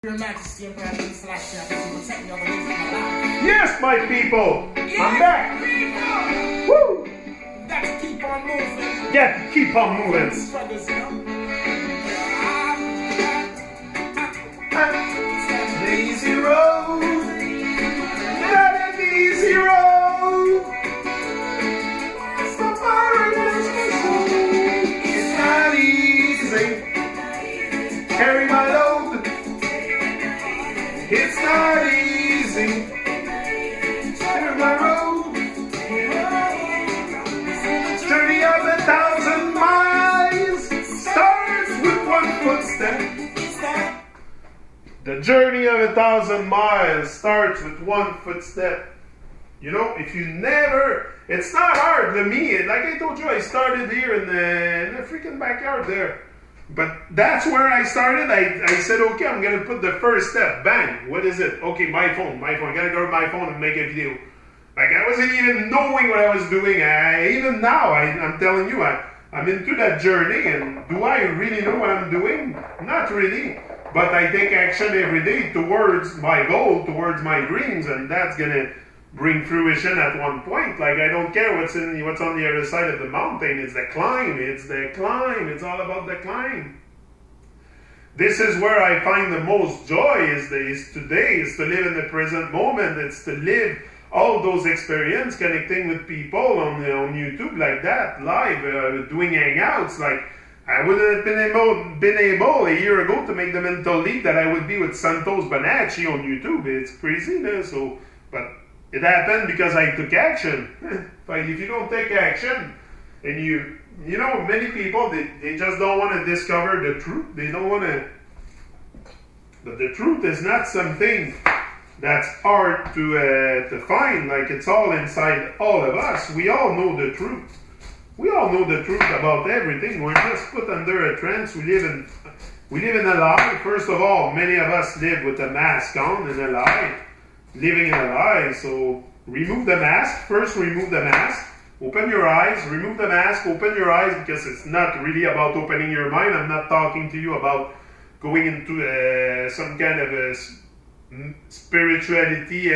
Your Majesty, Emperor, and Celestial, protect me all the days of my life. Yes, my people! Yes, I'm back! people! Woo! Got to keep on moving. Got to keep on moving. Struggles, you know? An easy road. Not an easy road. So far it's not easy. Carry my load. It's not easy. Carry my road. Journey of 1,000 miles starts with one footstep. The journey of 1,000 miles starts with one footstep. You know, if you never, it's not hard to me. Like I told you, I started here in the freaking backyard there. But that's where I started. I said, okay, I'm going to put the first step. Bang. What is it? Okay, my phone. I got to go to my phone and make a video. Like, I wasn't even knowing what I was doing. Even now, I'm telling you, I'm into that journey. And do I really know what I'm doing? Not really. But I take action every day towards my goal, towards my dreams. And that's going to bring fruition at one point. Like, I don't care what's on the other side of the mountain. It's the climb. It's the climb. It's all about the climb. This is where I find the most joy is today, is to live in the present moment. It's to live all those experiences, connecting with people on YouTube like that, live, doing hangouts. Like, I wouldn't have been able a year ago to make the mental leap that I would be with Santos Bonacci on YouTube. It's crazy, but it happened because I took action. Like, if you don't take action, and you know, many people, they just don't want to discover the truth. They don't want to. But the truth is not something that's hard to find. Like, it's all inside all of us. We all know the truth. We all know the truth about everything. We're just put under a trance. We live in a lie. First of all, many of us live with a mask on in a lie. Living in a lie. So remove the mask. First, remove the mask. Open your eyes. Remove the mask. Open your eyes, because it's not really about opening your mind. I'm not talking to you about going into some kind of a spirituality,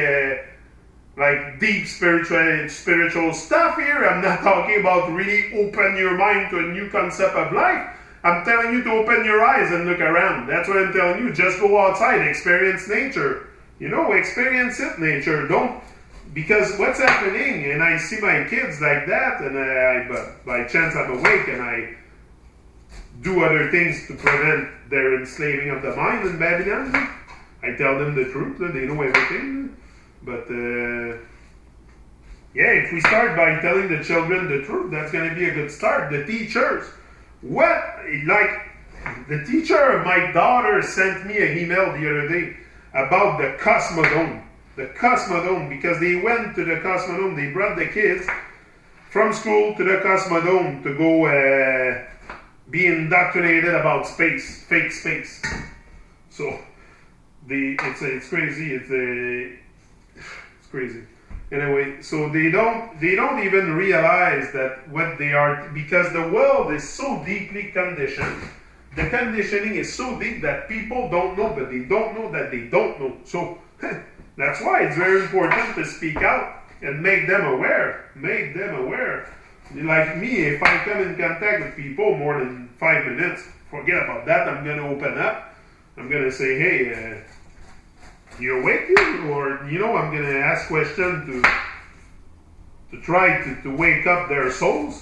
like deep spiritual stuff here. I'm not talking about really open your mind to a new concept of life. I'm telling you to open your eyes and look around. That's what I'm telling you. Just go outside, experience nature. You know, experience it, nature. Don't, because what's happening, and I see my kids like that, and by chance I'm awake and I do other things to prevent their enslaving of the mind in Babylon. I tell them the truth, they know everything. But yeah, if we start by telling the children the truth, that's going to be a good start. The teachers, the teacher of my daughter sent me an email the other day about the Cosmodome. The Cosmodome, because they went to the Cosmodome, they brought the kids from school to the Cosmodome to go be indoctrinated about space, fake space. So it's crazy. It's crazy. Anyway, so they don't even realize that what they are, because the world is so deeply conditioned. The conditioning is so deep that people don't know, but they don't know that they don't know. So that's why it's very important to speak out and make them aware. Make them aware. Like me, if I come in contact with people more than 5 minutes, forget about that. I'm going to open up. I'm going to say, hey, you awake? Or, I'm going to ask questions to try to wake up their souls.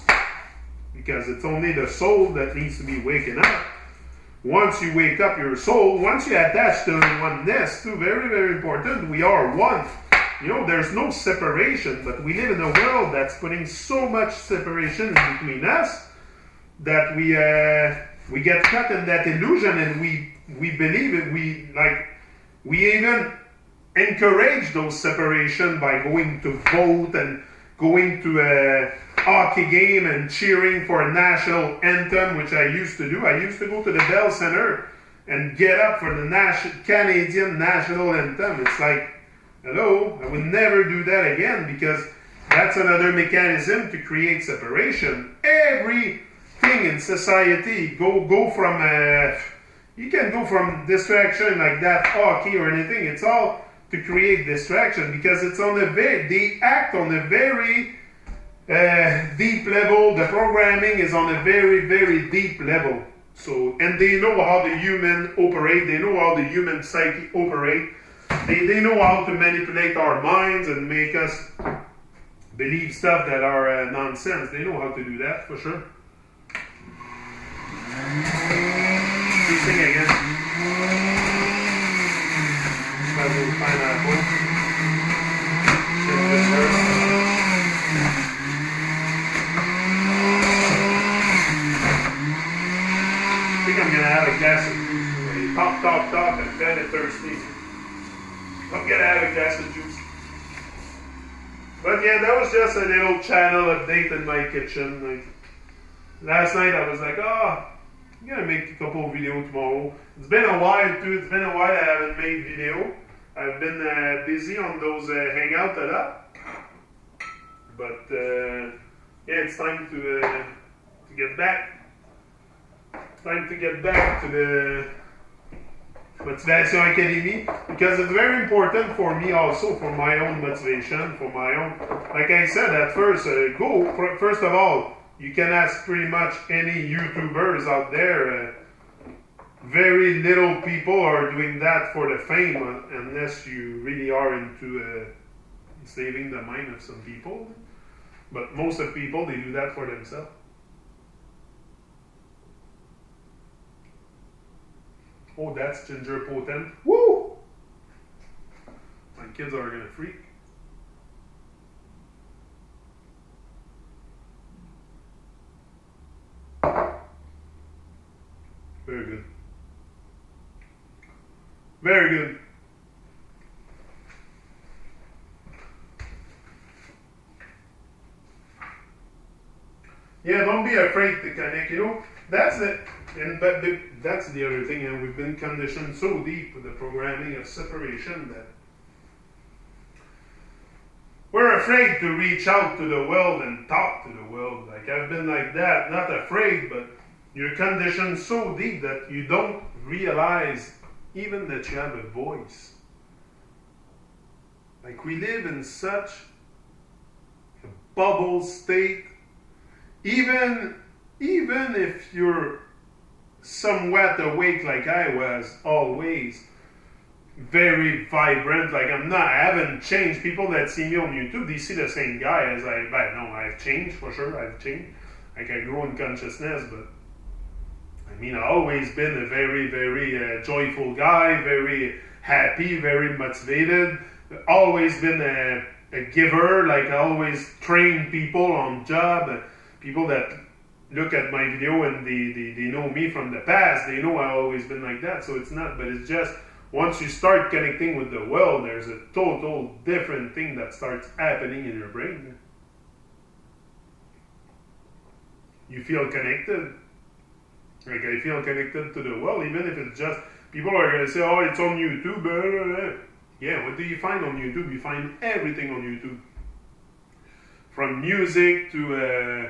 Because it's only the soul that needs to be waken up. Once you wake up your soul, once you attach to oneness, too, very, very important, we are one. There's no separation, but we live in a world that's putting so much separation between us that we get caught in that illusion, and we believe it. We even encourage those separation by going to vote and going to a hockey game and cheering for a national anthem, which I used to do. I used to go to the Bell Center and get up for the Canadian national anthem. It's like, hello, I would never do that again, because that's another mechanism to create separation. Everything in society go from You can go from distraction like that, hockey or anything. It's all to create distraction because it's on they act on a very deep level. The programming is on a very, very deep level. So, and they know how the human operate. They know how the human psyche operate. They know how to manipulate our minds and make us believe stuff that are nonsense. They know how to do that for sure. Sing again. That will find our book. I think I'm gonna have a glass of juice. Talk, and then it's thirsty. I'm gonna have a glass of juice. But yeah, that was just a little channel update in my kitchen. Like, last night I was like, I'm gonna make a couple of videos tomorrow. It's been a while too. It's been a while I haven't made video. I've been busy on those hangout a lot. But yeah, it's time to get back. Time to get back to the Motivation Academy because it's very important for me also, for my own motivation, for my own, like I said at first, first of all, you can ask pretty much any YouTubers out there. Very little people are doing that for the fame unless you really are into saving the mind of some people. But most of the people, they do that for themselves. Oh, that's ginger potent. Woo! My kids are gonna freak. Very good. Very good. Yeah, don't be afraid to connect. You know, that's it. But that's the other thing, and we've been conditioned so deep with the programming of separation that we're afraid to reach out to the world and talk to the world. Like, I've been like that, not afraid, but you're conditioned so deep that you don't realize even that you have a voice. Like, we live in such a bubble state. Even if you're somewhat awake like I was always, very vibrant, like I haven't changed. People that see me on YouTube, they see the same guy as I've changed for sure, I've changed. Like, I grow in consciousness, but I mean, I've always been a very, very joyful guy, very happy, very motivated, always been a giver, like I always train people on job, people that look at my video and they know me from the past, they know I've always been like that. So it's not, but it's just once you start connecting with the world, there's a total different thing that starts happening in your brain. You feel connected. Like, I feel connected to the world, even if it's just, people are going to say, oh, it's on YouTube. Blah, blah, blah. Yeah, what do you find on YouTube? You find everything on YouTube. From music to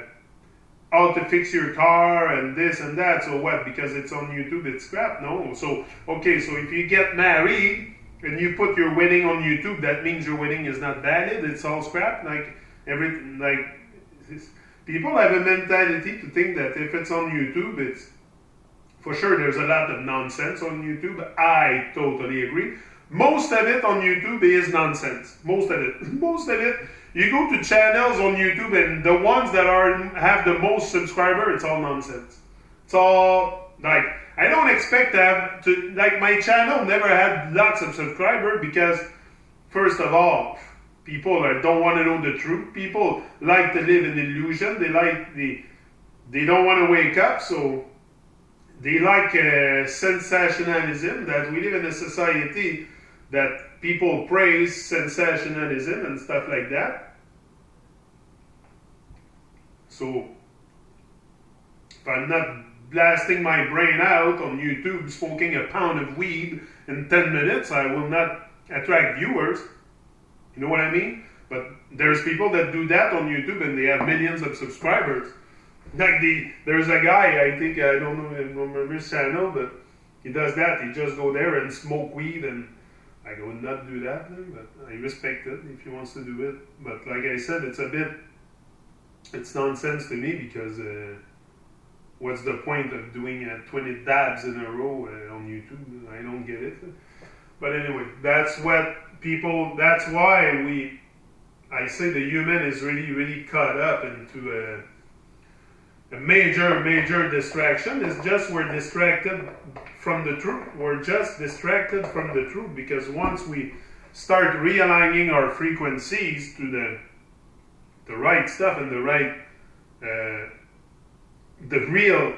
how to fix your car and this and that. So what? Because it's on YouTube, it's crap? No. So, okay, so if you get married and you put your wedding on YouTube, that means your wedding is not valid, it's all scrap? People have a mentality to think that if it's on YouTube, it's, for sure there's a lot of nonsense on YouTube. I totally agree. Most of it on YouTube is nonsense. Most of it. You go to channels on YouTube and the ones that have the most subscribers, it's all nonsense. It's all, like, I don't expect like, my channel never had lots of subscribers because, first of all, people don't want to know the truth. People like to live in illusion. They don't want to wake up, so they like sensationalism, that we live in a society that people praise sensationalism and stuff like that. So, if I'm not blasting my brain out on YouTube, smoking a pound of weed in 10 minutes, I will not attract viewers. You know what I mean? But there's people that do that on YouTube and they have millions of subscribers. Like there's a guy, I think, I don't remember his channel, but he does that. He just go there and smoke weed, and I would not do that. But I respect it if he wants to do it. But like I said, it's nonsense to me because what's the point of doing 20 dabs in a row on YouTube? I don't get it. But anyway, that's why I say the human is really, really caught up into a major distraction. It's just we're distracted from the truth. We're just distracted from the truth because once we start realigning our frequencies to the right stuff and the right, the real,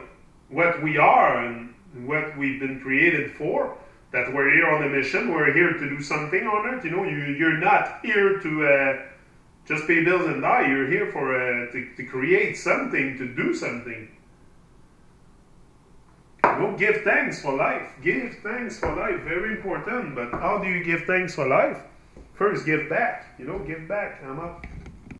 what we are and what we've been created for, that we're here on a mission, we're here to do something on Earth. You know, you're not here to just pay bills and die. You're here for to create something, to do something. You know, give thanks for life. Give thanks for life. Very important. But how do you give thanks for life? First, give back. You know, give back. I'm up.